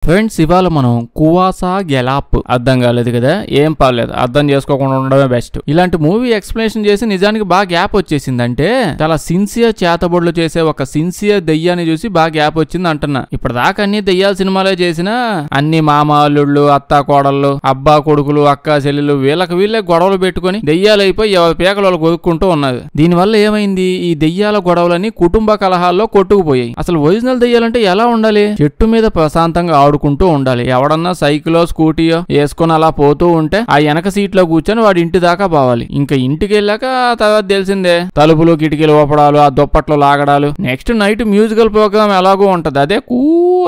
Friends, ఇవాళ మనం కువాసా గెలాప్ అర్థం కాలేదు కదా, ఏం పర్లేదు, అర్థం చేసుకోకుండా ఉండడమే బెస్ట్. ఇలాంటి మూవీ ఎక్స్ప్లెనేషన్ చేసి నిజానికి బాగా గ్యాప్ వచ్చేసింది. అంటే చాలా సిన్సియర్ చేతబడులు చేసే ఒక సిన్సియర్ దెయ్యాన్ని చూసి బాగా గ్యాప్ వచ్చింది అంటున్నా. ఇప్పటిదాకా అన్ని దెయ్యాల సినిమాలే చేసినా అన్ని మామ అల్లుళ్ళు, అత్త కోడళ్ళు, అబ్బా కొడుకులు, అక్క చెల్లెలు వీళ్ళే గొడవలు పెట్టుకుని దెయ్యాలు అయిపోయి ఎవరి పేకలు వాళ్ళు కొనుక్కుంటూ ఉన్నది. దీనివల్ల ఏమైంది, ఈ దెయ్యాల గొడవలన్నీ కుటుంబ కలహాల్లో కొట్టుకుపోయాయి. అసలు ఒరిజినల్ దెయ్యాలంటే ఎలా ఉండాలి, చెట్టు మీద ప్రశాంతంగా ఆడుకుంటూ ఉండాలి. ఎవడన్నా సైకిలో స్కూటీయో వేసుకుని అలా పోతూ ఉంటే ఆ వెనక సీట్ లో కూర్చొని వాడి ఇంటి దాకా పోవాలి. ఇంకా ఇంటికి వెళ్ళాక తర్వాత తెలిసిందే, తలుపులు కిటికీలు ఓపడాలు, ఆ దుప్పట్లు లాగడాలు. నెక్స్ట్ నైట్ మ్యూజికల్ ప్రోగ్రామ్ ఎలాగో ఉంటది, అదే కూ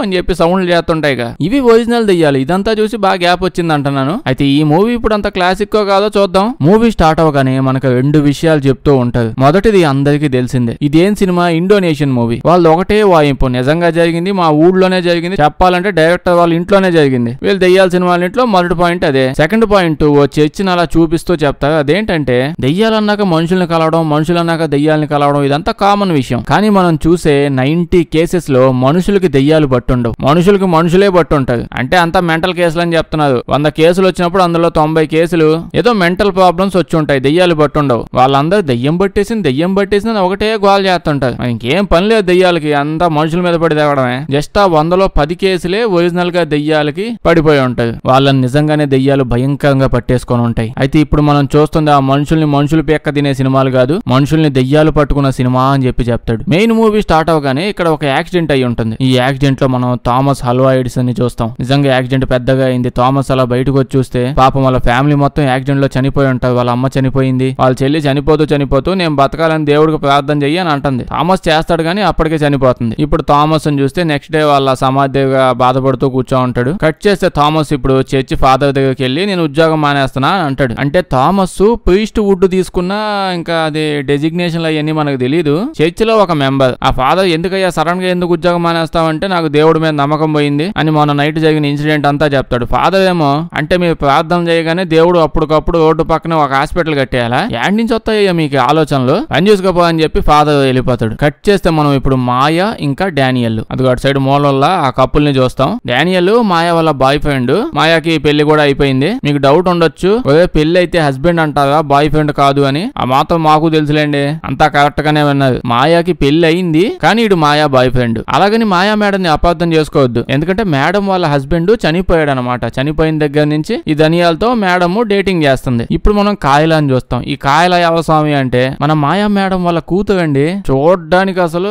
అని చెప్పి సౌండ్లు చేస్తుంటాయిగా. ఇవి ఒరిజినల్ దెయ్యాలు. ఇదంతా చూసి బాగా గ్యాప్ వచ్చింది అంటున్నాను. అయితే ఈ మూవీ ఇప్పుడు అంత క్లాసిక్ కాదో చూద్దాం. మూవీ స్టార్ట్ అవగానే మనకు రెండు విషయాలు చెప్తూ ఉంటారు. మొదటిది అందరికీ తెలిసిందే, ఇదేం సినిమా, ఇండోనేషియన్ మూవీ. వాళ్ళు ఒకటే వాయింపు, నిజంగా జరిగింది, మా ఊళ్ళోనే జరిగింది, చెప్పాలంటే డైరెక్టర్ వాళ్ళ ఇంట్లోనే జరిగింది. వీళ్ళు దెయ్యాల సినిమాల ఇంట్లో మొదటి పాయింట్ అదే. సెకండ్ పాయింట్ ఓ చర్చిని అలా చూపిస్తూ చెప్తారు. అదేంటంటే దెయ్యాలన్నాక మనుషుల్ని కలవడం, మనుషులన్నాక దెయ్యాలని కలవడం, ఇదంతా కామన్ విషయం. కానీ మనం చూసే 90 కేసెస్ లో మనుషులకి దెయ్యాలు పట్టుండవు, మనుషులకి మనుషులే పట్టుంటారు. అంటే అంతా మెంటల్ కేసులు అని చెప్తున్నారు. 100 కేసులు వచ్చినప్పుడు అందులో 90 కేసులు ఏదో మెంటల్ ప్రాబ్లమ్స్ వచ్చి ఉంటాయి, దెయ్యాలు పట్టుండవు. వాళ్ళందరూ దెయ్యం పట్టేసింది ఒకటే గోల్ చేస్తుంటారు. ఇంకేం పని లేదు దెయ్యాలకి, అంతా మనుషుల మీద పడి తేవడమే. జస్ట్ ఆ 100లో 10 కేసులే ఒరిజినల్ గా దెయ్యాలకి పడిపోయి ఉంటాయి. వాళ్ళని నిజంగానే దెయ్యాలు భయంకరంగా పట్టేసుకొని ఉంటాయి. అయితే ఇప్పుడు మనం చూస్తుంది ఆ మనుషులు పేక్క తినే సినిమాలు కాదు, మనుషుల్ని దెయ్యాలు పట్టుకున్న సినిమా అని చెప్పి చెప్తాడు. మెయిన్ మూవీ స్టార్ట్ అవగానే ఇక్కడ ఒక యాక్సిడెంట్ అయి ఉంటుంది. ఈ యాక్సిడెంట్ లో మనం థామస్ హల్వా ఎడిసన్ ని చూస్తాం. నిజంగా యాక్సిడెంట్ పెద్దగా అయింది. థామస్ అలా బయటకు వచ్చి చూస్తే పాపం వాళ్ళ ఫ్యామిలీ మొత్తం యాక్సిడెంట్ లో చనిపోయి ఉంటారు. వాళ్ళ అమ్మ చనిపోయింది, వాళ్ళ చెల్లి చనిపోతూ నేను బతకాలని దేవుడికి ప్రార్థన చెయ్యి అని అంటుంది. థామస్ చేస్తాడు కానీ అప్పటికే చనిపోతుంది. ఇప్పుడు థామస్ అని చూస్తే నెక్స్ట్ డే వాళ్ళ సమాధిగా బాధపడుతూ కూర్చో ఉంటాడు. కట్ చేస్తే థామస్ ఇప్పుడు చర్చి ఫాదర్ దగ్గరికి వెళ్ళి నేను ఉద్యోగం మానేస్తున్నా అని అంటాడు. అంటే థామస్ ప్రీస్ట్ వుడ్ తీసుకున్నా ఇంకా అది డెసిగ్నేషన్ అవన్నీ మనకు తెలియదు. చర్చిలో ఒక మెంబర్. ఆ ఫాదర్ ఎందుకయ్యా సడన్ గా ఎందుకు ఉద్యోగం మానేస్తావంటే నాకు దేవుడి మీద నమ్మకం పోయింది అని మొన్న నైట్ జరిగిన ఇన్సిడెంట్ అంతా చెప్తాడు. ఫాదర్ ఏమో అంటే మీరు ప్రార్థన చేయగానే దేవుడు అప్పటికప్పుడు రోడ్డు పక్కన ఒక హాస్పిటల్ కట్టేయాలా, యాడ్ నుంచి వస్తాయ్యా మీకు ఆలోచనలు, పని చూసుకోపో అని చెప్పి ఫాదర్ వెళ్ళిపోతాడు. కట్ చేస్తే మనం ఇప్పుడు మాయా ఇంకా డానియల్ అది అటు సైడ్ మూలల్లా ఆ కపుల్ ని చూస్తాం. డానియల్ మాయా వాళ్ళ బాయ్ ఫ్రెండ్. మాయాకి పెళ్లి కూడా అయిపోయింది. మీకు డౌట్ ఉండొచ్చు, పెళ్లి అయితే హస్బెండ్ అంటారా బాయ్ ఫ్రెండ్ కాదు అని. ఆ మాత్రం మాకు తెలుసులేండి, అంతా కరెక్ట్ గానే విన్నది. మాయాకి పెళ్లి అయింది కానీ ఇడు మాయా బాయ్ ఫ్రెండ్. అలాగని మాయా మేడం ని అపార్థం చేసుకోవద్దు, ఎందుకంటే మేడం వాళ్ళ హస్బెండ్ చనిపోయాడు అనమాట. చనిపోయిన దగ్గర నుంచి ఈ ధనియాలతో మేడం డేటింగ్ చేస్తుంది. ఇప్పుడు మనం కాయల అని చూస్తాం. ఈ కాయల ఎవస్వామి అంటే మన మాయా మేడం వాళ్ళ కూతురు అండి. చూడడానికి అసలు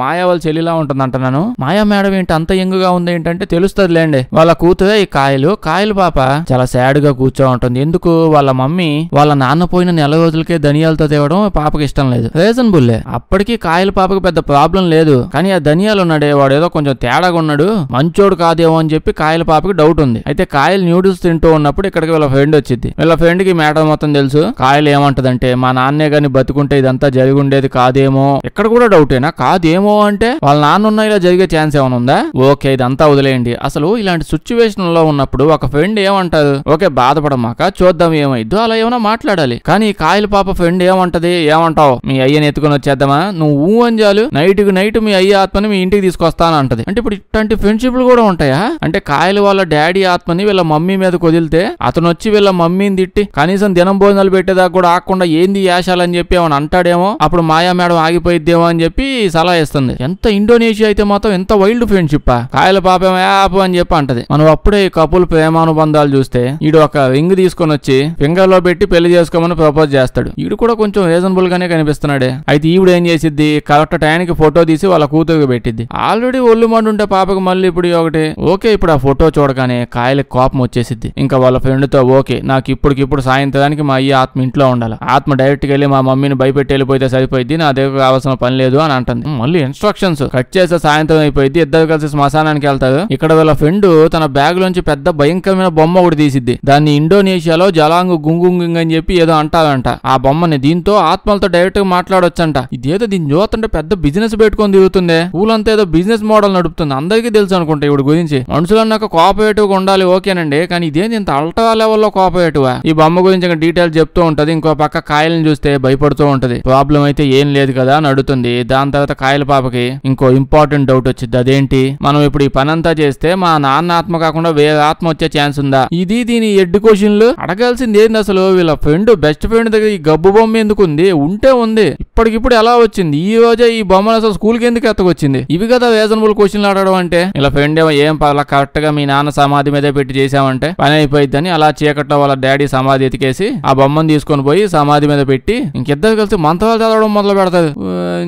మాయా వాళ్ళ చెల్లిలా ఉంటుంది అంటున్నాను. మాయా మేడం ఏంటి అంత యంగుగా ఉంది ఏంటంటే తెలుస్తుంది లేండి, వాళ్ళ కూతురే ఈ కాయలు పాప చాలా సాడ్ గా కూర్చో ఉంటుంది. ఎందుకు, వాళ్ళ మమ్మీ వాళ్ళ నాన్న పోయిన నెల రోజులకే ధనియాలతో తేవడం పాపకి ఇష్టం లేదు. రీజనబుల్లే. అప్పటికి కాయల పాపకి పెద్ద ప్రాబ్లం లేదు, కానీ ఆ ధనియాలు ఉన్నాడే వాడు ఏదో కొంచెం తేడాగా ఉన్నాడు, మంచోడు కాదేమో అని చెప్పి కాయల పాపకి డౌట్ ఉంది. అయితే కాయలు న్యూడిల్స్ తింటూ ఉన్నప్పుడు ఇక్కడికి వీళ్ళ ఫ్రెండ్ వచ్చింది. వీళ్ళ ఫ్రెండ్ కి మ్యాటర్ మొత్తం తెలుసు. కాయలు ఏమంటదంటే మా నాన్నే గాని బతుకుంటే ఇదంతా జరిగి ఉండేది కాదేమో. ఇక్కడ కూడా డౌటేనా, కాదేమో అంటే వాళ్ళ నాన్న ఉన్న ఇలా జరిగే ఛాన్స్ ఏమైనా ఉందా? ఓకే ఇదంతా వదిలేయండి. అసలు ఇలాంటి సిచ్యువేషన్ లో ఉన్నప్పుడు ఒక ఫ్రెండ్ ఏమంటారు, ఓకే బాధపడమాక చూద్దాం ఏమైద్దో అలా ఏమైనా మాట్లాడాలి. కానీ కాయల పాప ఫ్రెండ్ ఏమంటది, ఏమంటావు మీ అయ్యని ఎత్తుకుని వచ్చేద్దామా, నువ్వు అని చాలు నైట్ మీ అయ్య ఆత్మని మీ ఇంటికి తీసుకొస్తాను అంటది. అంటే ఇప్పుడు ఇట్లాంటి ఫ్రెండ్షిప్లు కూడా ఉంటాయా? అంటే కాయలు వాళ్ళ డాడీ ఆత్మని వీళ్ళ మమ్మీ మీద కుదిలితే అతను వచ్చి వీళ్ళ మమ్మీని తిట్టి కనీసం దినం భోజనాలు పెట్టేదాకా కూడా ఆకుండా ఏంది యాశాలని చెప్పి ఏమని అంటాడేమో, అప్పుడు మాయా మేడం ఆగిపోయిద్దేమో అని చెప్పి సలహా ఇస్తుంది. ఎంత ఇండోనేషియా అయితే మాత్రం ఎంత వైల్డ్ ఫ్రెండ్షిప్. కాయల పాపం యాప్ అని చెప్పి అంటది. మనం అప్పుడే కపుల్ ప్రేమానుబంధాలు చూస్తే ఈడు ఒక రింగ్ తీసుకొని వచ్చి ఫింగర్ లో పెట్టి పెళ్లి చేసుకోమని ప్రపోజ్ చేస్తాడు. ఈడు కూడా కొంచెం రీజనబుల్ గానే కనిపిస్తున్నాడే. అయితే ఈవిడ ఏం చేసిద్ది, కరెక్ట్ టైంకి ఫోటో తీసి వాళ్ళ కూతురుకి పెట్టిద్ది. ఆల్రెడీ ఒళ్ళు మండుంటే పాపకి మళ్ళీ ఇప్పుడు ఒకటి ఓకే. ఇప్పుడు ఆ ఫోటో చూడగానే కాయలకు కోపం వచ్చేసిద్ది. ఇంకా వాళ్ళ ఫ్రెండ్ తో ఓకే నాకు ఇప్పటికిప్పుడు సాయంత్రానికి మా అయ్య ఆత్మ ఇంట్లో ఉండాలి, ఆత్మ డైరెక్ట్ గా వెళ్ళి మా మమ్మీని భయపెట్టి వెళ్ళిపోతే సరిపోయింది, నా దగ్గర కావాల్సిన పని లేదు అని అంటుంది. మళ్ళీ ఇన్స్ట్రక్షన్స్ కట్ చేస్తే సాయంత్రం అయిపోయింది. ఇద్దరు కలిసి శ్మశానానికి వెళ్తారు. ఇక్కడ వీళ్ళ ఫ్రెండ్ తన బ్యాగ్ లోంచి పెద్ద భయంకరమైన బొమ్మ ఒకటి తీసిద్ది. దాన్ని ఇండోనేషియాలో జలాంగు గుంగుంగ్ అని చెప్పి ఏదో అంటారంట ఆ బొమ్మని. దీంతో ఆత్మలతో డైరెక్ట్ గా మాట్లాడొచ్చంట. ఇదేదో దీన్ని చూస్తుంటే పెద్ద బిజినెస్ పెట్టుకొని తిరుగుతుంది. ఊలంతా ఏదో బిజినెస్ మోడల్ నడుపుతుంది. అందరికీ తెలుసు అనుకుంటా ఇవిడ గురించి. మనుషులన్నాక కోఆపరేటివ్ గా ఉండాలి ఓకేనండి, కానీ ఇదేంటి ఇంత అల్ట్రా లెవెల్లో కోఆపరేటివ్. ఈ బొమ్మ గురించి ఇంకా డీటెయిల్స్ చెప్తూ ఉంటది. ఇంకో పక్క కాయలను చూస్తే భయపడుతూ ఉంటది. ప్రాబ్లం అయితే ఏం లేదు కదా అని అడుగుతుంది. దాని తర్వాత కాయల పాపకి ఇంకో ఇంపార్టెంట్ డౌట్ వచ్చింది. అదేంటి, మనం ఇప్పుడు ఈ పనంతా చేస్తే మా నాన్న ఆత్మ కాకుండా వేరే ఆత్మ వచ్చే ఛాన్స్ ఉందా? ఇది దీని ఎడ్డు క్వశ్చన్లు. అడగాల్సింది ఏంది అసలు? వీళ్ళ ఫ్రెండ్ బెస్ట్ ఫ్రెండ్ దగ్గర ఈ గబ్బు బొమ్మ ఎందుకు ఉంది? ఉంటే ఉంది, ఇప్పటికిప్పుడు ఎలా వచ్చింది? ఈ రోజే ఈ బొమ్మను అసలు స్కూల్ కి ఎందుకు ఎత్తకొచ్చింది? ఇవి కదా రీజనబుల్ క్వశ్చన్లు అడగడం అంటే. ఇలా ఫ్రెండ్ ఏమో ఏం పర్లా కరెక్ట్ గా మీ నాన్న సమాధి మీదే పెట్టి చేసామంటే పని అయిపోయిద్దని అలా చీకట్లో వాళ్ళ డాడీ సమాధి ఎతికేసి ఆ బొమ్మను తీసుకొని పోయి సమాధి మీద పెట్టి ఇంకిద్దరు కలిసి మంత్రాలు చదవడం మొదలు పెడతారు.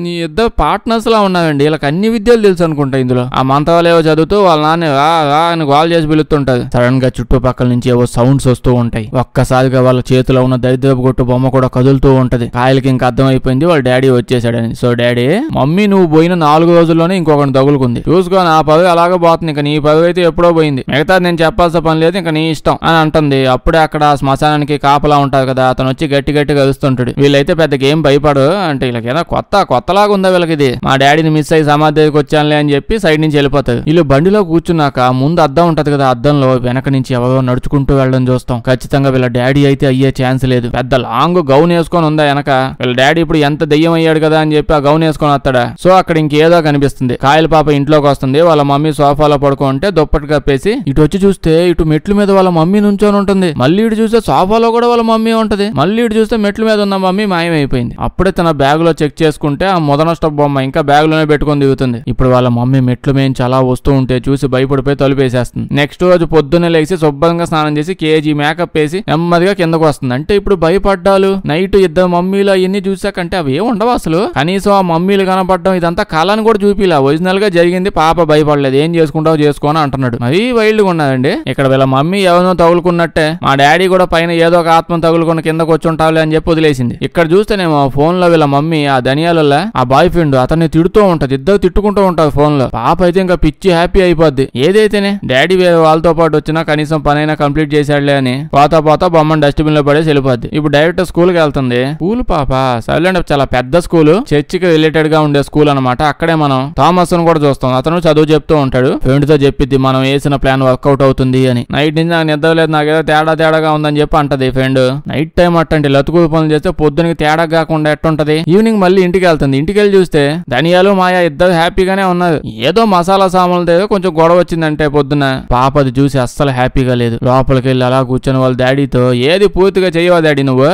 నీ ఇద్దరు పార్ట్నర్స్ లా ఉన్నారండి. వీళ్ళకి అన్ని విద్యలు తెలుసు అనుకుంటా. ఇందులో ఆ మంత్రాలు ఏవో చదువుతూ వాళ్ళ నాన్న రా రా అని గోల్ చేసి పిలుస్తుంటది. సడన్ గా చుట్టుపక్కల నుంచి ఏవో సౌండ్స్ వస్తూ ఉంటాయి. ఒక్కసారిగా వాళ్ళ చేతిలో ఉన్న దరిద్రపు కొట్టు బొమ్మ కూడా కదులుతూ ఉంటది. కాయలకి ఇంకా అర్థం అయిపోయింది వాళ్ళ డాడీ వచ్చేసాడని. సో డాడీ, మమ్మీ నువ్వు పోయిన 4 రోజుల్లోనే ఇంకొకటి తగులుకుంది, చూసుకో నా పదవి అలాగే పోతుంది, ఇంకా నీ పదవి అయితే ఎప్పుడో పోయింది, మిగతా నేను చెప్పాల్సిన పని లేదు, ఇంకా నీ ఇష్టం అని అంటుంది. అప్పుడే అక్కడ శ్మశానానికి కాపలా ఉంటారు కదా, అతను వచ్చి గట్టి గట్టిగా కలుస్తుంటాడు. వీళ్ళైతే పెద్ద గేమ్ భయపడు అంటే వీళ్ళకి ఏదో కొత్తలాగా ఉందా వీళ్ళకి. ఇది మా డాడీని మిస్ అయ్యి సమాధి దగ్గరికి వచ్చానులే అని చెప్పి సైడ్ నుంచి వెళ్ళిపోతారు. వీళ్ళు బండిలో కూర్చున్నాక ముందు అద్దం ఉంటది కదా, అద్దంలో వెనక నుంచి ఎవరో నడుచుకుంటూ వెళ్ళడం చూస్తాం. ఖచ్చితంగా వీళ్ళ డాడీ అయితే అయ్యే ఛాన్స్ లేదు. పెద్ద లాంగ్ గౌన్ వేసుకొని ఉందా వెనక. వీళ్ళ డాడీ ఇప్పుడు ఎంత దెయ్యం అయ్యాడు కదా అని చెప్పి ఆ గౌన్ వేసుకొని వస్తాడా. సో అక్కడ ఇంకేదో కనిపిస్తుంది. కాయల పాప ఇంట్లోకి వస్తుంది. వాళ్ళ మమ్మీ సోఫాలో పడుకుంటే దుప్పటి కప్పేసి ఇటు వచ్చి చూస్తే ఇటు మెట్ల మీద వాళ్ళ మమ్మీ నుంచొని ఉంటుంది. మళ్ళీ ఇటు చూస్తే సోఫాలో కూడా వాళ్ళ మమ్మీ ఉంటది. మళ్ళీ ఇటు చూస్తే మెట్ల మీద ఉన్న మమ్మీ మాయమైపోయింది. అప్పుడే తన బ్యాగ్ లో చెక్ చేసుకుంటే ఆ మొదనష్ట బొమ్మ ఇంకా బ్యాగ్ లోనే పెట్టుకొని దిగుతుంది. ఇప్పుడు వాళ్ళ మమ్మీ మెట్లు మేంచి అలా వస్తూ ఉంటే చూసి భయపడిపోయి తలుపేసేస్తుంది. నెక్స్ట్ రోజు పొద్దున్నే లేచి శుభ్రంగా స్నానం చేసి కేజీ మేకప్ వేసి నెమ్మదిగా కిందకు వస్తుంది. అంటే ఇప్పుడు భయపడ్డాలు నైట్ ఇద్దరు మమ్మీలు అవన్నీ చూసాకంటే అవి ఏం ఉండవు అసలు. కనీసం ఆ మమ్మీలు కనపడడం ఇదంతా కళని కూడా చూపిలా. ఒరిజినల్ గా జరిగింది. పాప భయపడలేదు. ఏం చేసుకుంటావు చేసుకోని అంటున్నాడు. మరీ వైల్డ్గా ఉన్నదండి. ఇక్కడ వీళ్ళ మమ్మీ ఎవరినో తగులుకున్నట్టే మా డాడీ కూడా పైన ఏదో ఒక ఆత్మ తగులుకున్న కిందకు వచ్చి ఉంటావులే అని చెప్పి వదిలేసింది. ఇక్కడ చూస్తేనేమో ఫోన్ లో వీళ్ళ మమ్మీ ఆ ధనియాల ఆ బాయ్ ఫ్రెండ్ అతన్ని తిడుతూ ఉంటది. ఇద్దరు తిట్టుకుంటూ ఉంటారు ఫోన్ లో. పాప అయితే ఇంకా పిచ్చి హ్యాపీ అయిపోద్ది. ఏదైతేనే డాడీ వాళ్ళతో పాటు వచ్చినా కనీసం పనైనా కంప్లీట్ చేశాడులే అని పోతా బొమ్మను డస్ట్బిన్ లో పడేసి వెళ్ళిపోద్ది. ఇప్పుడు డైరెక్ట్ స్కూల్ కి వెళ్తుంది. స్కూల్ పాప సైలెంట్ చాలా పెద్ద స్కూల్, చర్చికి రిలేటెడ్ గా ఉండే స్కూల్ అనమాట. అక్కడే మనం థామస్ ను కూడా చూస్తాం. అతను చదువు చెప్తూ ఉంటాడు. ఫ్రెండ్ తో చెప్పిద్ది మనం వేసిన ప్లాన్ వర్కౌట్ అవుతుంది అని. నైట్ నుంచి నాకు నిద్ర లేదు, నాకేదో తేడాగా ఉందని చెప్పి అంటది ఫ్రెండ్. నైట్ టైం అట్టండి లతుకులు పనులు చేస్తే పొద్దునకి తేడా కాకుండా ఎట్టుంటది. ఈవినింగ్ మళ్ళీ ఇంటికి వెళ్తుంది. ఇంటికి వెళ్ళి చూస్తే ధనియాలు మాయా ఇద్దరు హ్యాపీగానే ఉన్నారు. ఏదో మసాలా సామాన్లతో కొంచెం గొడవ వచ్చిందంటే పొద్దున పాపది చూసి అస్సలు హ్యాపీగా లేదు. లోపలికి వెళ్ళి అలా కూర్చొని వాళ్ళ డాడీతో ఏది పూర్తిగా చేయవా డాడీ, నువ్వు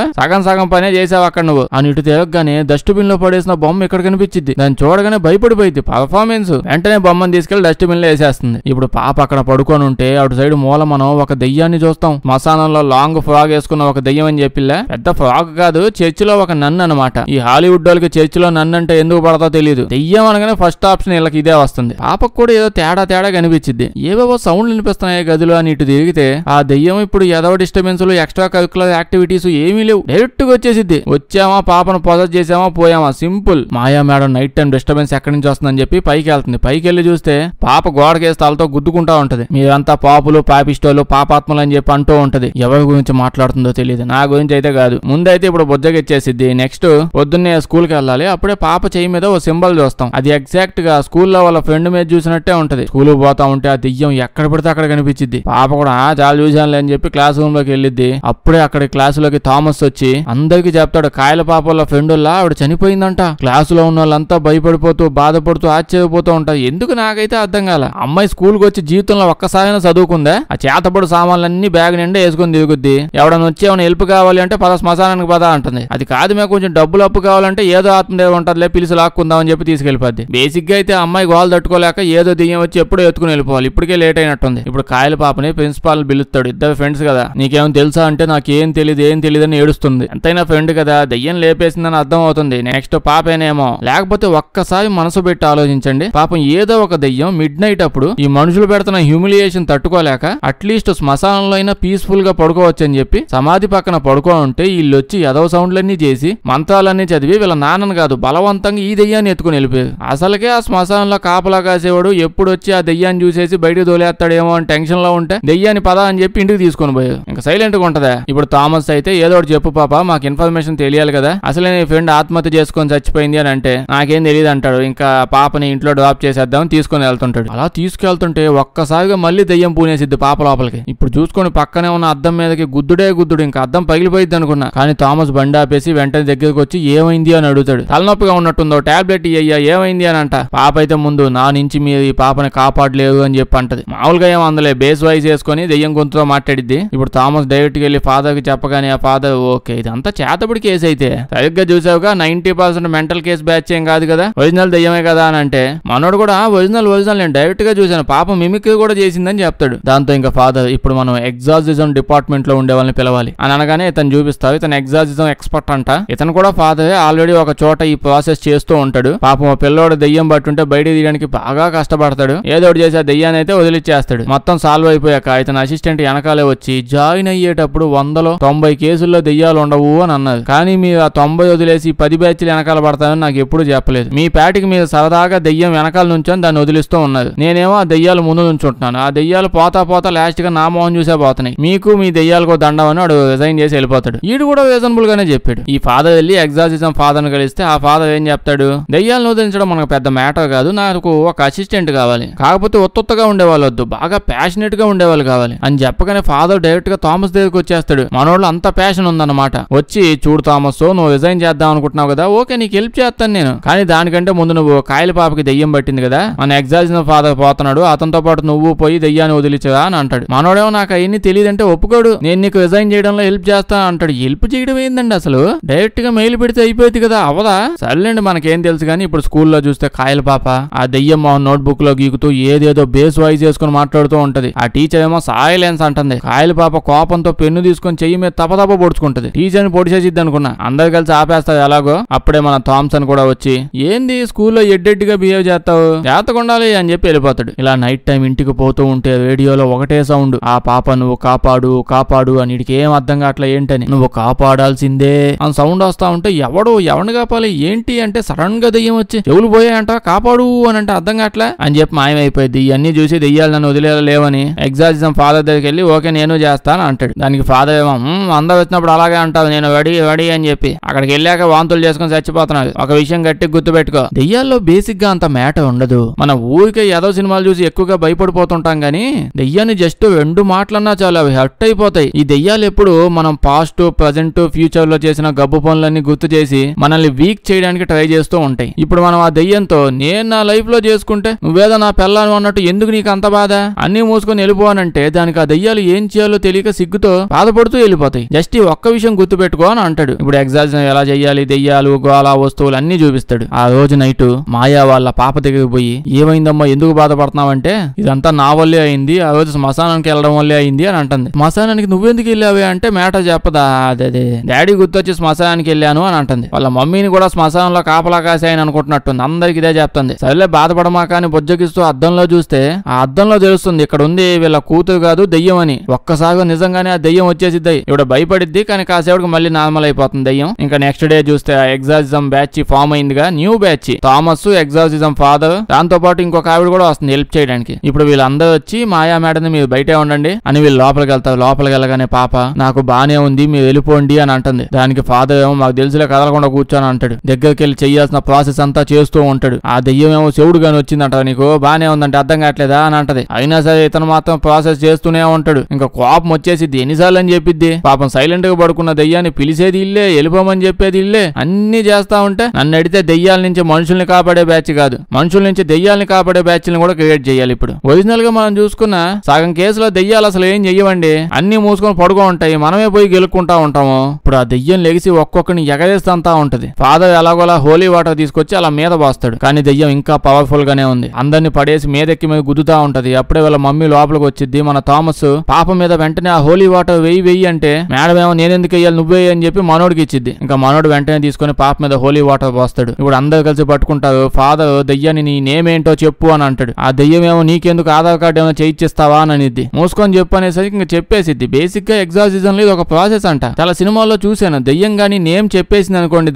సగం పనే చేసావు అక్కడ నువ్వు అని ఇటు తిరగగానే డస్ట్బిన్ లో పడేసిన బొమ్మ ఇక్కడ కనిపించింది. దాన్ని చూడగానే భయపడిపోయింది. పర్ఫార్మెన్స్ వెంటనే బొమ్మను తీసుకెళ్లి డస్ట్బిన్ లో వేసేస్తుంది. ఇప్పుడు పాప అక్కడ పడుకొని ఉంటే అటు సైడ్ మూల మనం ఒక దెయ్యాన్ని చూస్తాం. మసానంలో లాంగ్ ఫ్రాక్ వేసుకున్న ఒక దెయ్యం అని చెప్పిల్లా. పెద్ద ఫ్రాక్ కాదు, చర్చిలో ఒక నన్ను అనమాట. ఈ హాలీవుడ్ వాళ్ళకి చర్చిలో నన్ను అంటే ఎందుకు పడతా తెలియదు. దెయ్యం అనగానే ఫస్ట్ ఆప్షన్ వీళ్ళకి ఇదే వస్తుంది. పాపకు కూడా ఏదో తేడా కనిపించింది. ఏవేవో సౌండ్లు వినిపిస్తున్నాయి గదిలో అని ఇటు తిరిగితే ఆ దెయ్యం ఇప్పుడు ఏదో డిస్టర్బెన్స్ ఎక్స్ట్రా కరికులర్ యాక్టివిటీస్ ఏమీ లేవు. డైరెక్ట్ గా వచ్చేసిద్ది. వచ్చామా పాపను పొజెస్ చేసామా పోయామా సింపుల్. మాయా మేడం నైట్ టైం డిస్టర్బెన్స్ ఎక్కడి నుంచి వస్తుందని చెప్పి పైకి వెళ్తుంది. పైకి వెళ్ళి చూస్తే పాప గోడకేసి తలతో గుద్దుకుంటా ఉంటది. మీరంతా పాపులు పాపిస్టోలు పాపాత్మలు అని చెప్పి అంటూ ఉంటది. ఎవరి గురించి మాట్లాడుతుందో తెలియదు. నా గురించి అయితే కాదు. ముందైతే ఇప్పుడు బుజ్జగిచ్చేసిద్ది. నెక్స్ట్ పొద్దున్నే స్కూల్ కి వెళ్ళాలి. అప్పుడే పాప చేయి మీద ఓ సింబల్ చూస్తాం. అది ఎగ్జాక్ట్ గా స్కూల్లో వాళ్ళ ఫ్రెండ్ మీద చూసినట్టే ఉంటది. స్కూల్ పోతా ఉంటే ఆ దెయ్యం ఎక్కడ పడితే అక్కడ కనిపించింది. పాప కూడా చాలా చూసానులే అని చెప్పి క్లాస్ రూమ్ లోకి వెళ్ళిద్ది. అప్పుడే అక్కడ క్లాసులోకి థామస్ వచ్చి అందరికి చెప్తాడు కాయల పాప వాళ్ళ ఫ్రెండ్ ఆవిడ చనిపోయిందంట. క్లాసులో ఉన్న వాళ్ళంతా భయపడిపోతూ బాధపడుతూ ఆశ్చర్యపోతూ ఉంటారు. ఎందుకు నాకైతే అర్థం కాల. అమ్మాయి స్కూల్ కి వచ్చి జీవితంలో ఒక్కసారైనా చదువుకుందా? ఆ చేతపడు సామాన్లన్నీ బ్యాగ్ నిండా వేసుకుని తిరుగుద్ది. ఎవడన్నా వచ్చి ఏమైనా హెల్ప్ కావాలి అంటే పద శ్మశానానికి పద అంటుంది. అది కాదు మేము కొంచెం డబ్బులు అప్పు కావాలంటే ఏదో ఆత్మదేవ ఉంటదిలే పిలిచి లాక్కుందాం అని చెప్పి తీసుకెళ్లిపోద్ది. బేసిక్ గా అయితే అమ్మాయి గోలు తట్టుకోలేక ఏదో దెయ్యం వచ్చి ఎప్పుడో ఎత్తుకుని వెళ్ళిపోవాలి. ఇప్పటికే లేట్ అయినట్టుంది. ఇప్పుడు కాయల పాపని ప్రిన్సిపాల్ పిలుస్తాడు. ఇద్దరు ఫ్రెండ్స్ కదా, నీకేం తెలుసా అంటే నాకేం తెలియదు అని ఏడుస్తుంది. ఎంతైనా ఫ్రెండ్ కదా, దెయ్యం లేపేసిందని అర్థం అవుతుంది. నెక్స్ట్ పాపేనేమో. లేకపోతే ఒక్కసారి మనసు పెట్టి ఆలోచించండి. పాపం ఏదో ఒక దెయ్యం మిడ్ నైట్ అప్పుడు ఈ మనుషులు పెడుతున్న హ్యూమిలియేషన్ తట్టుకోలేక అట్లీస్ట్ శ్మశానంలో అయినా పీస్ఫుల్ గా పడుకోవచ్చు అని చెప్పి సమాధి పక్కన పడుకో ఉంటే వీళ్ళొచ్చి ఎదవ సౌండ్లన్నీ చేసి మంత్రాలన్నీ చదివి వీళ్ళ నాన్నను కాదు బలవంతంగా ఈ దెయ్యాన్ని ఎత్తుకుని వెళ్ళిపోయారు. అసలుకే ఆ శ్మశానంలో కాపలా కాసేవాడు ఎప్పుడు వచ్చి ఆ దెయ్యాన్ని చూసేసి బయటకు తోలేస్తాడేమో అని టెన్షన్ లో ఉంటే దెయ్యాన్ని పద అని చెప్పి ఇంటికి తీసుకొని పోయారు. ఇంకా సైలెంట్ గా ఉంటదా. ఇప్పుడు థామస్ అయితే ఏదో ఒకటి చెప్పు పాప, మాకు ఇన్ఫర్మేషన్ తెలియాలి కదా, అసలే నీ ఫ్రెండ్ ఆత్మహత్య చేసుకొని చచ్చిపోయింది అని అంటే నాకేం తెలియదు అంటాడు. ఇంకా పాపని ఇంట్లో డ్రాప్ చేసేద్దాం తీసుకొని వెళ్తుంటాడు. అలా తీసుకెళ్తుంటే ఒక్కసారిగా మళ్ళీ దెయ్యం పూనేసిద్ది పాప లోపలికి. ఇప్పుడు చూసుకొని పక్కనే ఉన్న అద్దం మీదకి గుద్దుడే ఇంకా అద్దం పగిలిపోయిద్ది అనుకున్నా. కానీ థామస్ బండి ఆపేసి వెంటనే దగ్గరకు వచ్చి ఏమైంది అని అడుగుతాడు. తలనొప్పిగా ఉన్నట్టుందో టాబ్లెట్ ఇయ్యా ఏమైంది అని అంట. పాప అయితే ముందు నా నుంచి మీరు ఈ పాపని కాపాడు అలవాటు లేదు అని చెప్పి అంటది. మామూలుగా ఏం అందులో బేస్ వాయిస్ వేసుకొని దెయ్యం గొంతుతో మాట్లాడిద్ది. ఇప్పుడు థామస్ డైరెక్ట్ గా వెళ్ళి ఫాదర్ కి చెప్పగానే ఆ ఫాదర్ ఓకే ఇదంతా చేతబడి కేసు అయితే సరిగ్గా చూసావుగా 90% మెంటల్ కేసు బ్యాచ్ ఏం కాదు కదా, ఒరిజినల్ దెయ్యమే కదా అని అంటే మనోడు కూడా ఒరిజినల్ నేను డైరెక్ట్ గా చూసాను, పాపం మిమిక్రీ కూడా చేసిందని చెప్తాడు. దాంతో ఇంకా ఫాదర్ ఇప్పుడు మనం ఎగ్జార్సిజం డిపార్ట్మెంట్ లో ఉండే వాళ్ళని పిలవాలి అని అనగానే ఇతను చూపిస్తారు. ఇతను ఎగ్జార్సిజం ఎక్స్పర్ట్ అంట. ఇతను కూడా ఫాదర్ ఆల్రెడీ ఒక చోట ఈ ప్రాసెస్ చేస్తూ ఉంటాడు. పాపం ఆ పిల్లోడు దెయ్యం పట్టుంటే బయట తీయడానికి బాగా కష్టపడతాడు. ఏదో ఒకటి చేసి ఆ దెయ్యాన్ని అయితే వదిలిచ్చేస్తాడు. మొత్తం సాల్వ్ అయిపోయాక ఇతను అసిస్టెంట్ వెనకాలే వచ్చి జాయిన్ అయ్యేటప్పుడు 190 కేసుల్లో దెయ్యాలు ఉండవు అని అన్నది. కానీ మీరు ఆ 90 వదిలేసి 10 బ్యాచ్లు వెనకాల పడతామని నాకు ఎప్పుడు చెప్పలేదు. మీ ప్యాటికి మీరు సరదాగా దెయ్యం వెనకాల నుంచొని దాన్ని వదిలిస్తూ ఉన్నది. నేనేమో ఆ దెయ్యాలు ముందు నుంచుంటున్నాను. ఆ దెయ్యాలు పోతా లాస్ట్ గా నా మోహన్ చూసే పోతున్నాయి. మీకు మీ దెయ్యాలకు దండమని వాడు రిజైన్ చేసి వెళ్ళిపోతాడు. ఈడు కూడా రీజనబుల్ గానే చెప్పాడు. ఈ ఫాదర్ వెళ్ళి ఎగ్జార్సిజం ఫాదర్ ను కలిస్తే ఆ ఫాదర్ ఏం చెప్తాడు, దెయ్యాలను వదిలించడం మనకు పెద్ద మ్యాటర్ కాదు, నాకు ఒక అసిస్టెంట్ కావాలి, కాకపోతే ఒత్తొత్తగా ఉండేవాళ్ళు వద్దు, బాగా ప్యాషనెట్ గా ఉండేవాళ్ళు కావాలి అని చెప్పగానే ఫాదర్ డైరెక్ట్ గా థామస్ దగ్గరికి వచ్చేస్తాడు. మనోళ్ళు అంత ప్యాషన్ ఉందన్నమాట. వచ్చి చూడు థామస్ నువ్వు రిజైన్ చేద్దాం అనుకుంటున్నావు కదా, ఓకే నీకు హెల్ప్ చేస్తాను నేను, కానీ దానికంటే ముందు నువ్వు కాయల పాపకి దెయ్యం పట్టింది కదా, మన ఎగ్జార్సిజం ఫాదర్ పోతున్నాడు, అతనితో పాటు నువ్వు పోయి దెయ్యాన్ని వదిలించరా అని అంటాడు. మనోడేమో నాకు అవన్నీ తెలియదంటే ఒప్పుకోడు, నేను నీకు రిజైన్ చేయడంలో హెల్ప్ చేస్తా అంటాడు. హెల్ప్ చేయడం ఏందండి అసలు, డైరెక్ట్ గా మెయిల్ పెడితే అయిపోయింది కదా, అవదా? సర్లేండి మనకేం తెలుసు కానీ ఇప్పుడు స్కూల్లో చూస్తే కాయల పాప ఆ దెయ్యం నోట్ బుక్ లో గీకుతూ ఏదేదో బేస్ వాయిస్ చేసుకుని మాట్లాడుతూ ఉంటది. ఆ టీచర్ ఏమో సైలెన్స్ అంటుంది. కాయల పాప కోపంతో పెన్ను తీసుకొని చెయ్యి మీద తపతప పొడుచుకుంటది. టీచర్ ని పొడిచేసిద్ది అనుకున్నా, అందరు కలిసి ఆపేస్తారు ఎలాగో. అప్పుడే మన థామ్సన్ కూడా వచ్చి ఏంది స్కూల్లో ఎడ్డెడ్డిగా బిహేవ్ చేస్తావు, జాగ్రత్తగా అని చెప్పి వెళ్ళిపోతాడు. ఇలా నైట్ టైం ఇంటికి పోతూ ఉంటే రేడియోలో ఒకటే సౌండ్, ఆ పాప నువ్వు కాపాడు కాపాడు అని. వీడికి ఏం అర్థం కావట్లే ఏంటని, నువ్వు కాపాడాల్సిందే అని సౌండ్ వస్తా ఉంటే ఎవరిని కాపాలి ఏంటి అంటే సడన్ గా దెయ్యం వచ్చి చెవులు పోయాయంట, కాపాడు అని అంటే అర్థం కావట్లే అని చెప్పి మాయమైపోయింది. ఇవన్నీ చూసి దెయ్యాలు నన్ను వదిలేలేవని ఎగ్జార్సిజం ఫాదర్ దగ్గరికి వెళ్ళి ఓకే నేను చేస్తాను అంటాడు. దానికి ఫాదర్ ఏమో అందరూ వచ్చినప్పుడు అలాగే అంటావు, నేను వడి అని చెప్పి అక్కడికి వెళ్ళాక వాంతులు చేసుకుని చచ్చిపోతున్నాడు. ఒక విషయం గట్టిగా గుర్తుపెట్టుకో, దెయ్యాల్లో బేసిక్ గా అంత మ్యాటర్ ఉండదు. మన ఊరికే ఏదో సినిమాలు చూసి ఎక్కువగా భయపడిపోతుంటాం గానీ దెయ్యాన్ని జస్ట్ 2 మాటలన్నా చాలు అవి హర్ట్ అయిపోతాయి. ఈ దెయ్యాలు ఎప్పుడు మనం పాస్ట్ ప్రజెంట్ ఫ్యూచర్ లో చేసిన గబ్బు పనులన్నీ గుర్తు చేసి మనల్ని వీక్ చేయడానికి ట్రై చేస్తూ ఉంటాయి. ఇప్పుడు మనం ఆ దెయ్యంతో నేను నా లైఫ్ లో చేసుకుంటే నువ్వేదో నా పెళ్ళాను అన్నట్టు ఎందుకు నీకు అంత బాధ, అన్ని మూసుకొని వెళ్ళిపోవానంటే దానికి ఆ దెయ్యాలు ఏం చేయాలో తెలియక సిగ్గుతో బాధపడుతూ వెళ్ళిపోతాయి. జస్ట్ ఈ ఒక్క విషయం గుర్తు పెట్టుకో అని అంటాడు. ఇప్పుడు ఎగ్జార్సిజం ఎలా చెయ్యాలి, దెయ్యాలు గోళ వస్తువులు అన్ని చూపిస్తాడు. ఆ రోజు నైట్ మాయా వాళ్ళ పాప దగ్గరికి పోయి ఏమైందమ్మా ఎందుకు బాధపడుతున్నావంటే ఇదంతా నా వల్లే అయింది, ఆ రోజు శ్మశానానికి వెళ్ళడం వల్లే అయింది అని అంటుంది. శ్మశానానికి నువ్వెందుకు వెళ్ళావే అంటే మ్యాటర్ చెప్పదా, అదే డాడీ గుర్తొచ్చి శ్మశానానికి వెళ్ళాను అని అంటుంది. వాళ్ళ మమ్మీని కూడా శ్మశానంలో కాపలా కాసాయని అనుకుంటున్నట్టుంది. అందరికి ఇదే చెప్తుంది. సరేలే బాధపడమాక అని బొజ్జగిస్తూ అద్దంలో చూస్తే ఆ అద్దంలో తెలుస్తుంది ఇక్కడ ఉంది వీళ్ళ కూతురు కాదు దెయ్యం అని. ఒక్కసారిగా నిజంగానే ఆ దెయ్యం వచ్చేసిద్ది. ఇవిడ భయపడిద్ది కానీ కాసేపటికి మళ్ళీ నార్మల్ అయిపోతుంది దెయ్యం. ఇంకా నెక్స్ట్ డే చూస్తే ఆ ఎగ్జార్సిజం బ్యాచ్ ఫామ్ అయిందిగా, new batch Thomas exorcism father, దాంతో పాటు ఇంకొక ఆవిడ కూడా వస్తుంది హెల్ప్ చేయడానికి. ఇప్పుడు వీళ్ళందరూ వచ్చి మాయా మేడం మీరు బయటే ఉండండి అని వీళ్ళు లోపలికి వెళ్తారు. లోపలికి వెళ్ళగానే పాప నాకు బానే ఉంది మీరు వెళ్ళిపోండి అని అంటుంది. దానికి ఫాదర్ ఏమో మాకు తెలుసులే కదలకుండా కూర్చొని అంటాడు. దగ్గరికి వెళ్ళి చేయాల్సిన ప్రాసెస్ అంతా చేస్తూ ఉంటాడు. ఆ దెయ్యం ఏమో చెవుడు గాని వచ్చిందంట, నీకు బానే ఉందంటే అర్థం కావట్లేదా అని అంటది. అయినా సరే ఇతను మాత్రం ప్రాసెస్ చేస్తూనే ఉంటాడు. ఇంకా కోపం వచ్చేసిద్ది, ఎన్నిసార్లు అని చెప్పిద్ది. పాపం సైలెంట్ గా పడుకున్న దెయ్యాన్ని పిలిచేది ఇల్లే, వెళ్ళిపోమని చెప్పేది ఇల్లే, అన్ని చేస్తా ఉంటే నన్ను అడిగితే దెయ్యాల నుంచి మనుషుల్ని కాపాడే బ్యాచ్ కాదు, మనుషుల నుంచి దెయ్యాలని కాపాడే బ్యాచ్ ని కూడా క్రియేట్ చేయాలి. ఇప్పుడు ఒరిజినల్ గా మనం చూసుకున్న సగం కేసులో దెయ్యాలు అసలు ఏం చెయ్యవండి, అన్ని మూసుకొని పడుకో ఉంటాయి, మనమే పోయి గెలుక్కుంటా ఉంటాము. ఇప్పుడు ఆ దెయ్యం లెగిసి ఒక్కొక్కరిని ఎగరేస్తా ఉంటది. ఫాదర్ ఎలాగోలా హోలీ వాటర్ తీసుకొచ్చి అలా మీద పోస్తాడు. కానీ దెయ్యం ఇంకా పవర్ఫుల్ గానే ఉంది. అందరిని పడేసి మీదెక్కి మీద గుద్దుతా ఉంటది. అప్పుడే వాళ్ళ మమ్మీ లోపలికి వచ్చింది. మన థామస్ పాప మీద వెంటనే ఆ హోలీ వాటర్ వెయ్యి అంటే మేడం ఏమో నేనెందుకు వెయ్యాలి నువ్వే అని చెప్పి మనోడికి ఇచ్చింది. ఇంకా మనోడు వెంటనే తీసుకుని పాప మీద హోలీ వాటర్ పోస్తాడు. ఇప్పుడు అందరు కలిసి పట్టుకుంటారు. ఫాదర్ దెయ్యాన్ని నీ నేమ్ ఏంటో చెప్పు అని అంటాడు. ఆ దెయ్యం ఏమో నీకెందుకు ఆధార్ కార్డు ఏమైనా చేయిస్తావా అని అనిద్ది. మూసుకొని చెప్పు అనేసరికి ఇంకా చెప్పేసిద్ది. బేసిక్ గా ఎగ్జార్సిజం లో ఇది ఒక ప్రాసెస్ అంట. చాలా సినిమాల్లో చూసాను. దెయ్యం గానీ నేమ్ చెప్పేసింది అనుకోండి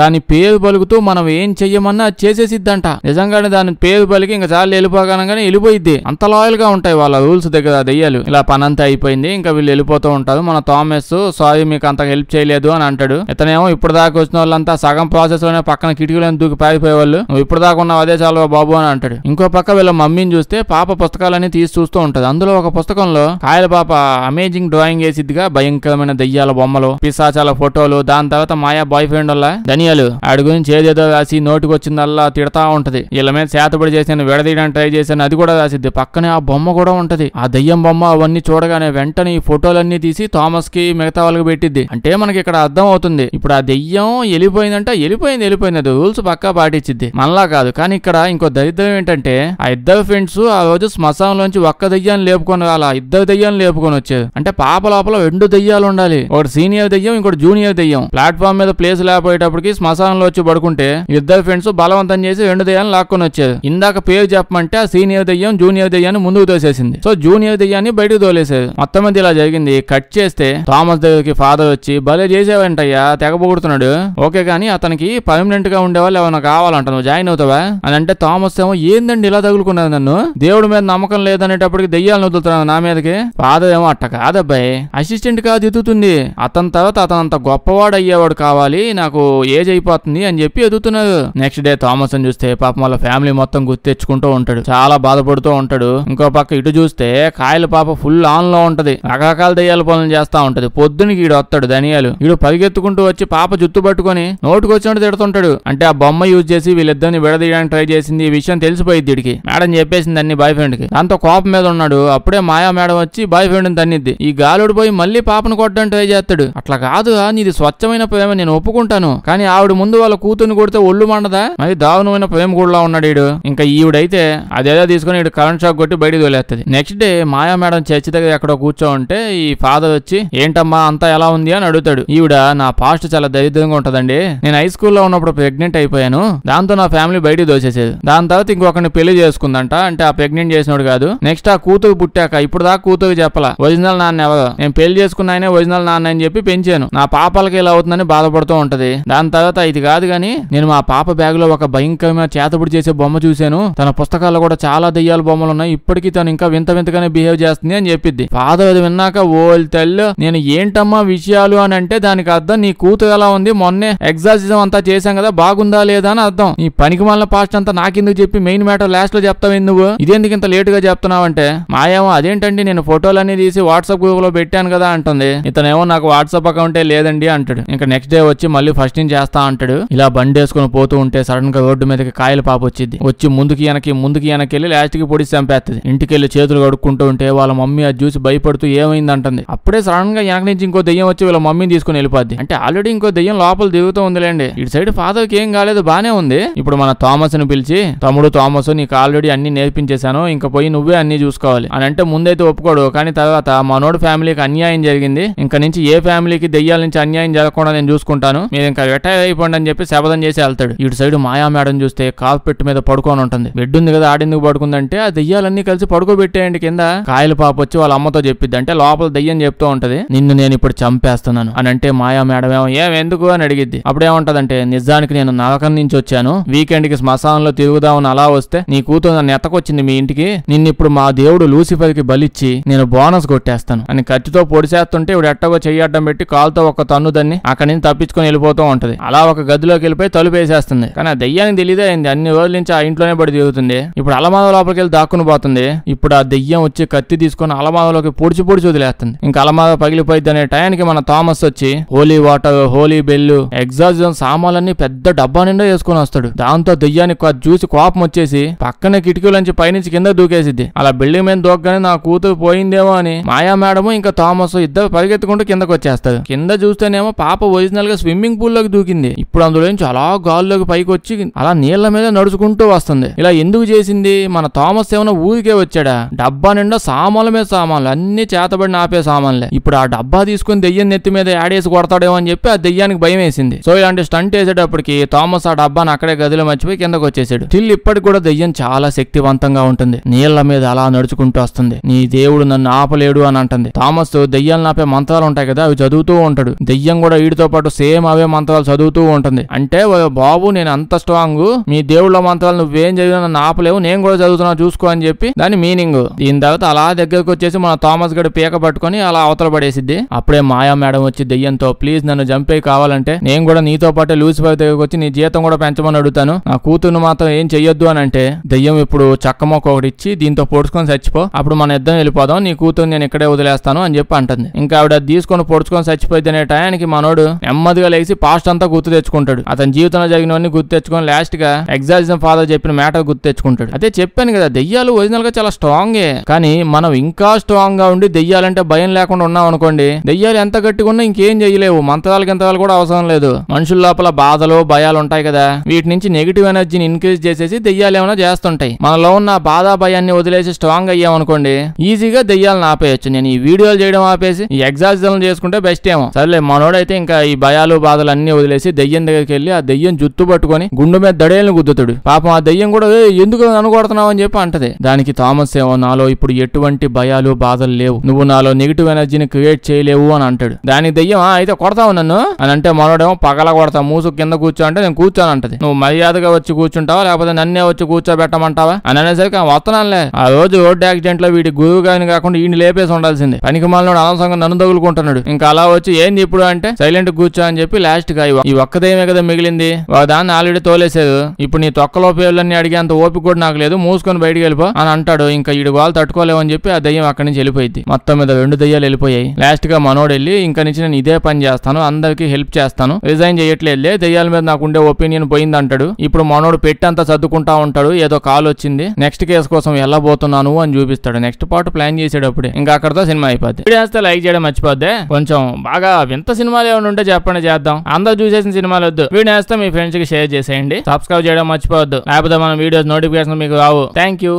దాని పేరు పలుకుతూ మనం ఏం చెయ్యమన్నా చేసేసిద్దంట. నిజంగానే దాని పేరు పలికి ఇంకా చాలా వెళ్ళిపోగానే వెళ్ళిపోయిద్ది. అంత లాయల్ గా ఉంటాయి వాళ్ళ రూల్స్ దగ్గర దెయ్యాలు. ఇలా పని అంతా అయిపోయింది. ఇంకా వీళ్ళు వెళ్ళిపోతూ ఉంటారు. మన థామస్ సారీ మీకు అంత హెల్ప్ చేయలేదు అని అంటాడు. ఇతనేమో ఇప్పుడు దాకా వచ్చిన వాళ్ళంతా సగం ప్రాసెస్ లోనే పక్కన కిటికీలను దూకి పారిపోయేవాళ్ళు, నువ్వు ఇప్పుడు దాకా ఉన్నావు అదే చాలు బాబు అని అంటాడు. ఇంకో పక్క వీళ్ళ మమ్మీని చూస్తే పాప పుస్తకాలన్నీ తీసి చూస్తూ ఉంటది. అందులో ఒక పుస్తకంలో కాయల పాప అమేజింగ్ డ్రాయింగ్ వేసిద్దిగా, భయంకరమైన దెయ్యాల బొమ్మలు, పిశాచాల ఫోటోలు, దాని తర్వాత మాయా బాయ్ ఫ్రెండ్ వల్ల ధనియాలు ఆడి గురించి ఏదేదో రాసి నోటికి వచ్చిందల్లా తిడతా ఉంటది. వీళ్ళ మీద చేతబడి చేసి విడదీయడానికి ట్రై చేశాను అది కూడా రాసిద్ది. పక్కనే ఆ బొమ్మ కూడా ఉంటది. ఆ దయ్యం బొమ్మ అవన్నీ చూడగానే వెంటనే ఈ ఫోటోలన్నీ తీసి థామస్ కి మిగతా వాళ్ళకి పెట్టిద్ది. అంటే మనకి ఇక్కడ అర్థం అవుతుంది ఇప్పుడు ఆ దెయ్యం వెళ్ళిపోయిందంటే వెళ్ళిపోయింది అది రూల్స్ పక్కా పాటించిద్ది, మనలా కాదు. కానీ ఇక్కడ ఇంకో దరిద్రం ఏంటంటే ఆ ఇద్దరు ఫ్రెండ్స్ ఆ రోజు శ్మశానంలోంచి ఒక్క దెయ్యాన్ని లేపుకొని అలా ఇద్దరు దెయ్యాన్ని లేపుకొని వచ్చారు. అంటే పాప లోపల 2 దెయ్యాలు ఉండాలి, ఒకటి సీనియర్ దెయ్యం ఇంకోటి జూనియర్ దెయ్యం. ప్లాట్ఫామ్ మీద ప్లేస్ లేకపోయేటప్పటికి శ్మశానంలో వచ్చి పడుకుంటే ఇద్దరు ఫ్రెండ్స్ బలవంతం చేసి 2 దెయ్యాలను లాక్కొని వచ్చారు. ఇందాక పేరు చెప్పమంటే ఆ సీనియర్ దెయ్యం జూనియర్ దెయ్యాన్ని ముందుకు తోసేసింది. సో జూనియర్ దెయ్యాన్ని బయటకు తోలేసారు. మొత్తం మీద ఇలా జరిగింది. కట్ చేస్తే థామస్ దగ్గరికి ఫాదర్ వచ్చి భలే చేసేవంటయ్యా తెగ పొగుడుతున్నాడు. ఓకే కానీ అతనికి పర్మనెంట్ గా ఉండేవాళ్ళు ఏమైనా కావాలంట, నువ్వు జాయిన్ అవుతావా అని అంటే థామస్ ఏమో ఏందండి ఇలా తగులుకున్నది, నన్ను దేవుడి మీద నమ్మకం లేదనేటప్పటికి దెయ్యాలను వదులుతున్నాను నా మీదకి. ఫాదర్ ఏమో అట్ట కాదబ్బాయి, అసిస్టెంట్ కాదు ఎదుగుతుంది, అతని తర్వాత అతను అంత గొప్పవాడు అయ్యేవాడు కావాలి, నాకు ఏజ్ అయిపోతుంది అని చెప్పి ఎదుగుతున్నారు. నెక్స్ట్ డే థామస్ అని చూస్తే పాపం వాళ్ళ ఫ్యామిలీ మొత్తం గుర్తు తెచ్చుకుంటూ ఉంటాడు, చాలా బాధపడుతూ ఉంటాడు. ఇంకో పక్క ఇటు చూస్తే కాయల పాప ఫుల్ ఆన్ లో ఉంటది, రకరకాల దెయ్యాల పనులు చేస్తా ఉంటది. పొద్దునికి ఈడు వస్తాడు ధనియాలు, ఈడు పరిగెత్తుకుంటూ వచ్చి పాప జుత్తు పట్టుకొని నోటుకు వచ్చినట్టు తిడుతుంటాడు. అంటే ఆ బొమ్మ యూజ్ చేసి వీళ్ళిద్దరిని విడదీయడానికి ట్రై చేసింది, ఈ విషయం తెలిసిపోయింది వీడికి. మేడం చెప్పేసింది అన్ని బాయ్ ఫ్రెండ్ కి. దాంతో కోపం మీద ఉన్నాడు. అప్పుడే మాయా మేడం వచ్చి బాయ్ ఫ్రెండ్ తన్నిద్ది. ఈ గాలుడు పోయి మళ్ళీ పాపను కొట్టడానికి ట్రై చేస్తాడు. అట్లా కాదు, నీది స్వచ్ఛమైన ప్రేమ నేను ఒప్పుకుంటాను, కానీ ఆవిడ ముందు వాళ్ళ కూతుర్ని కొడితే ఒళ్ళు మండదా, మరి దారుణమైన ప్రేమ కూడా ఉన్నాడు ఈడు. ఇంకా ఈవిడైతే అదేదో తీసుకుని ఈడు కరెంట్ షాక్ కొట్టి బయటకు తోలేస్తుంది. నెక్స్ట్ డే మాయా మేడం చర్చి దగ్గర ఎక్కడో కూర్చో ఉంటే ఈ ఫాదర్ వచ్చి ఏంటమ్మా అంతా ఎలా ఉంది అని అడుగుతాడు. ఈవిడ నా పాస్ట్ చాలా దరిద్రంగా ఉంటదండి, నేను హై స్కూల్లో ఉన్నప్పుడు ప్రెగ్నెంట్ అయిపోయాను, దాంతో నా ఫ్యామిలీ బయటకు దోసేసేది. దాని తర్వాత ఇంకొకరిని పెళ్లి చేసుకుందంట, అంటే ఆ ప్రెగ్నెంట్ చేసినోడు కాదు. నెక్స్ట్ ఆ కూతురు పుట్టాక ఇప్పుడు దాకా కూతురు చెప్పలా ఒరిజినల్ నాన్న ఎవరు, నేను పెళ్లి చేసుకున్న ఆయనే ఒరిజినల్ నాన్న అని చెప్పి పెంచాను, నా పాపలకి ఇలా అవుతుందని బాధపడుతూ ఉంటది. దాని తర్వాత ఇది కాదు గానీ నేను మా పాప బ్యాగ్ లో ఒక భయంకరమైన చేతబడి చేసే బొమ్మ చూశాను, తన పుస్తకాల్లో కూడా చాలా దెయ్యాల బొమ్మలు ఉన్నాయి, ఇప్పటికీ తను ఇంకా వింత వింతగానే బిహేవ్ చేస్తుంది అని చెప్పిద్ది. ఫాదర్ అది విన్నాక ఓల్ తెల్లు నేను ఏంటమ్మా విషయాలు అని అంటే దానికి అర్థం నీ కూతురు ఎలా ఉంది, మొన్నే ఎగ్జాసిజం అంతా చేశాం కదా బాగుందా లేదా అని అర్థం. ఈ పనికి మళ్ళీ పాస్ట్ అంతా నాకెందుకు చెప్పి మెయిన్ మ్యాటర్ లాస్ట్ లో చెప్తావు నువ్వు, ఇదేందుకు ఇంత లేట్ గా చెప్తున్నావు అంటే మాయేమో అదేంటండి నేను ఫోటోలన్నీ తీసి వాట్సాప్ గ్రూప్ లో పెట్టాను కదా అంటుంది. ఇతనేమో నాకు వాట్సాప్ అకౌంటే లేదండి అంటాడు. ఇంకా నెక్స్ట్ డే వచ్చి మళ్ళీ ఫస్ట్ నుంచి చేస్తా అంటాడు. ఇలా బండి వేసుకుని పోతూ ఉంటే సడన్ గా రోడ్డు మీదకి కాయల పాప వచ్చింది. వచ్చి ముందుకి వెనక్కి వెళ్ళి లాస్ట్ కి పొడిచి చంపేస్తుంది. ఇంటికి వెళ్ళి చేతులు కడుక్కుంటూ ఉంటే వాళ్ళ మమ్మీ అది చూసి భయపడుతూ ఏమైంది అంటుంది. అప్పుడే సడన్ గా వెనక నుంచి ఇంకో దెయ్యం వచ్చి వీళ్ళ మమ్మీని తీసుకుని వెళ్ళిపోద్ది. అంటే ఆల్రెడీ ఇంకో దెయ్యం లోపల దిగుతూ ఉందిలేండి. ఇటు సైడ్ ఫాదర్ కి ఏం కాలేదు బానే ఉంది. ఇప్పుడు మన థామస్ ని పిలిచి తమ్ముడు థామస్ నీకు ఆల్రెడీ అన్ని నేర్పించేశాను, ఇంకా పోయి నువ్వే అన్ని చూసుకోవాలి అని అంటే ముందైతే ఒప్పుకోడు. కానీ తర్వాత మనోడు ఫ్యామిలీకి అన్యాయం జరిగింది, ఇంకా నుంచి ఏ ఫ్యామిలీకి దెయ్యాల నుంచి అన్యాయం జరగకుండా నేను చూసుకుంటాను, మీరు ఇంకా రిటైర్ అయిపోండి అని చెప్పి శపథం చేసి వెళ్తాడు. ఇటు సైడ్ మాయా మేడం చూస్తే కార్పెట్ మీద పడుకొని ఉంటుంది. బెడ్ ఉంది కదా ఆడెందుకు పడుకుందంటే ఆ దెయ్యాలన్నీ కలిసి పడుకోబెట్టేయండి కింద. కాయల పాప వచ్చి వాళ్ళ అమ్మతో చెప్పిద్ది. అంటే లోపల దెయ్యం చెప్తూ ఉంటది నిన్ను నేను ఇప్పుడు చంపేస్తున్నాను అని అంటే మాయా మేడం ఏమో ఎందుకు అని అడిగిద్ది. అప్పుడేమంటదంటే నిజానికి నేను నరకం నుంచి వచ్చాను, వీకెండ్ కి శ్మశానంలో తిరుగుదామని అలా వస్తే నీ కూతురు నన్ను ఎత్తకొచ్చింది మీ ఇంటికి, నిన్ను ఇప్పుడు మా దేవుడు లూసిఫర్ కి బలిచ్చి నేను బోనస్ కొట్టేస్తాను అని కత్తితో పొడిచేస్తుంటే ఇప్పుడు ఎట్టగో చెయ్యడ్డం పెట్టి కాలుతో ఒక తన్ను దాన్ని అక్కడి నుంచి తప్పించుకొని వెళ్ళిపోతూ ఉంటది. అలా ఒక గదిలోకి వెళ్ళిపోయి తలుపు వేసేస్తుంది. కానీ ఆ దెయ్యానికి తెలియదే అయింది, అన్ని రోజుల నుంచి ఆ ఇంట్లోనే పడి తిరుగుతుంది. ఇప్పుడు అలమాద లోపలికి వెళ్ళి దాక్కుని పోతుంది. ఇప్పుడు ఆ దెయ్యం వచ్చి కత్తి తీసుకొని అలమాదలోకి పొడిచి వదిలేస్తుంది. ఇంకా అలమాద పగిలిపోయింది అనే టయానికి మన థామస్ వచ్చి హోలీ వాటర్, హోలీ బెల్లు, ఎగ్జాసిజం సామాన్లన్నీ పెద్ద డబ్బా నిండా వేసుకుని వస్తాడు. దాంతో దెయ్యానికి చూసి కోపం వచ్చేసి పక్కనే కిటికీలోంచి పైనుంచి కింద దూకేసిద్ది. అలా బిల్డింగ్ మీద దూకగానే నా కూతురు పోయిందేమో అని మాయా మేడం ఇంకా థామస్ ఇద్దరు పరిగెత్తుకుంటూ కిందకు వచ్చేస్తారు. కింద చూస్తేనేమో పాప ఒరిజినల్ గా స్విమ్మింగ్ పూల్ లోకి దూకింది. ఇప్పుడు అందులోంచి అలా గాల్లోకి పైకి వచ్చి అలా నీళ్ల మీద నడుచుకుంటూ వస్తుంది. ఇలా ఎందుకు చేసింది, మన థామస్ ఏమైనా ఊరికే వచ్చాడా, డబ్బా నిండా సామాన్ల మీద సామాన్లు, అన్ని చేతబడిన ఆపే సామాన్లే. ఇప్పుడు ఆ డబ్బా తీసుకుని దెయ్యం నెత్తి మీద యాడేసి కొడతాడేమో అని చెప్పి ఆ దెయ్యానికి భయం వేసింది. సో ఇలాంటి స్టంట్ వేసేటప్పటికి థామస్ ఆ డబ్బాను అక్కడే గదిలో మర్చిపోయి కిందకు వచ్చేసాడు. స్టిల్ ఇప్పటికి కూడా దెయ్యం చాలా శక్తివంతంగా ఉంటుంది. నీళ్ల మీద అలా నడుచుకుంటూ వస్తుంది. నీ దేవుడు నన్ను ఆపలేడు అని అంటుంది. థామస్ దెయ్యాలను ఆపే మంత్రాలు ఉంటాయి కదా అవి చదువుతూ ఉంటాడు. దెయ్యం కూడా వీడితో పాటు సేమ్ అవే మంత్రాలు చదువుతూ ఉంటుంది. అంటే బాబు నేను అంత స్ట్రాంగ్, మీ దేవుళ్ళ మంత్రాలు నువ్వేం చదివినా నన్ను ఆపలేవు, నేను కూడా చదువుతున్నా చూసుకో అని చెప్పి దాని మీనింగ్. దీని తర్వాత అలా దగ్గరకు వచ్చేసి మన థామస్ గడి పీక పట్టుకొని అలా అవతల పడేసిద్ది. అప్పుడే మాయా మేడం వచ్చి దెయ్యంతో ప్లీజ్ నన్ను చంపే కావాలంటే నేను కూడా నీతో పాటు లూసిఫర్ దగ్గరకు వచ్చి నీ జీతం కూడా పెంచమని అడుగుతాను, నా కూతురును మాత్రం ఏం చెయ్యొద్దు అని అంటే దెయ్యం ఇప్పుడు చక్కమొక్క ఒకటి ఇచ్చి దీంతో పొడుచుకొని చచ్చిపో, అప్పుడు మన ఇద్దరం వెళ్ళిపోదాం, నీ కూతురు నేను ఇక్కడే వదిలేస్తాను అని చెప్పి అంటుంది. ఇంకా ఆవిడ తీసుకొని పొడుచుకొని చచ్చిపోయింది అనే టయానికి మనోడు నెమ్మదిగా లేచి పాస్ట్ అంతా గుర్తు తెచ్చుకుంటాడు. అతని జీవితంలో జరిగినవన్నీ గుర్తు తెచ్చుకొని లాస్ట్ గా ఎగ్జాసిజం ఫాదర్ చెప్పిన మ్యాటర్ గుర్తు తెచ్చుకుంటాడు. అయితే చెప్పాను కదా, దెయ్యాలు ఒరిజినల్ గా చాలా స్ట్రాంగే, కానీ మనం ఇంకా స్ట్రాంగ్ గా ఉండి దెయ్యాలంటే భయం లేకుండా ఉన్నాం అనుకోండి, దెయ్యాలు ఎంత గట్టిగా ఉన్నా ఇంకేం చేయలేవు. మంత్రాలు గింతరాలు కూడా అవసరం లేదు. మనుషుల లోపల బాధలు భయాలు ఉంటాయి కదా, వీటి నుంచి నెగిటివ్ ఎనర్జీని ఇంక్రీజ్ చేసేసి దెయ్యాలు ఏమైనా చేస్తుంటాయి. మనలో ఉన్న బాధ భయాన్ని వదిలేసి స్ట్రాంగ్ అయ్యామనుకోండి, ఈజీగా దెయ్యాలను ఆపేయచ్చు. నేను ఈ వీడియోలు చేయడం ఆపేసి ఈ ఎగ్జార్సిజం చేసుకుంటే బెస్ట్ ఏమో. సరేలే, మనోడైతే ఇంకా ఈ భయాలు బాధలు అన్ని వదిలేసి దెయ్యం దగ్గరికి వెళ్ళి ఆ దెయ్యం జుత్తు పట్టుకొని గుండు మీద దడేలను గుద్దుతాడు. పాపం ఆ దెయ్యం కూడా ఎందుకు అనుకొడుతున్నావు అని చెప్పి అంటది. దానికి థామస్ ఏమో, నాలో ఇప్పుడు ఎటువంటి భయాలు బాధలు లేవు, నువ్వు నాలో నెగిటివ్ ఎనర్జీని క్రియేట్ చేయలేవు అని అంటాడు. దానికి దెయ్యం అయితే కొడతావు నన్ను అని అంటే, మనోడేమో పగల కొడతా, మూసు కింద కూర్చో అంటే నేను కూర్చోని అంటది. నువ్వు మర్యాదగా వచ్చి కూర్చుంటావా లేకపోతే నన్నే వచ్చి కూర్చోబెట్టమంటావా అని అనేసరికి వస్తున్నానులే. ఆ రోజు రోడ్డు యాక్సిడెంట్ లో వీడి గురువు గారిని కాకుండా వీడిని లేపేసి ఉండాల్సింది. పనికి మాలినోడు అనవసరంగా నన్ను తగులుకుంటున్నాడు. ఇంకా అలా వచ్చి ఏంది ఇప్పుడు అంటే సైలెంట్ కూర్చో అని చెప్పి లాస్ట్ గా ఈ ఒక్కదేమే కదా మిగిలింది, దాన్ని ఆల్రెడీ తోలేసేది. ఇప్పుడు నీ తొక్కలో పేర్లన్నీ అడిగే అంత ఓపిక కూడా నాకు లేదు, మూసుకొని బయటికి వెళ్ళిపో అని అంటాడు. ఇంకా ఈడు వాళ్ళు తట్టుకోలేవని చెప్పి ఆ దయ్యం అక్కడి నుంచి వెళ్ళిపోయింది. మొత్తం మీద 2 దయ్యాలు వెళ్ళిపోయాయి. లాస్ట్ గా మనోడు వెళ్ళి, ఇంకా నుంచి నేను ఇదే పని చేస్తాను, అందరికి హెల్ప్ చేస్తాను, రిజైన్ చేయట్లేదులే, దయ్యాల మీద నాకు ఉండే ఒపీనియన్ పోయింది అంటాడు. ఇప్పుడు మనోడు పెట్టంతా సర్దుకుంటా ఉంటాడు. ఏదో కాల్ వచ్చింది, నెక్స్ట్ కేసు కోసం వెళ్ళబోతున్నాను అని చూపిస్తాడు. నెక్స్ట్ పార్ట్ ప్లాన్ చేసేటప్పుడే ఇంకా అక్కడతో సినిమా అయిపోద్ది. వీడియో లైక్ చేయడం మర్చిపోద్దే. కొంచెం బాగా వింత సినిమాలు ఏమైనా ఉంటే చెప్పండి, చేద్దాం. అందరూ చూసేసిన సినిమాలు వద్దు. వీడియో వేస్తే మీ ఫ్రెండ్స్ కి షేర్ చేసేయండి. సబ్స్క్రైబ్ చేయడం మర్చిపోవద్దు, లేకపోతే మన వీడియోస్ నోటిఫికేషన్ మీకు రావు. Thank you.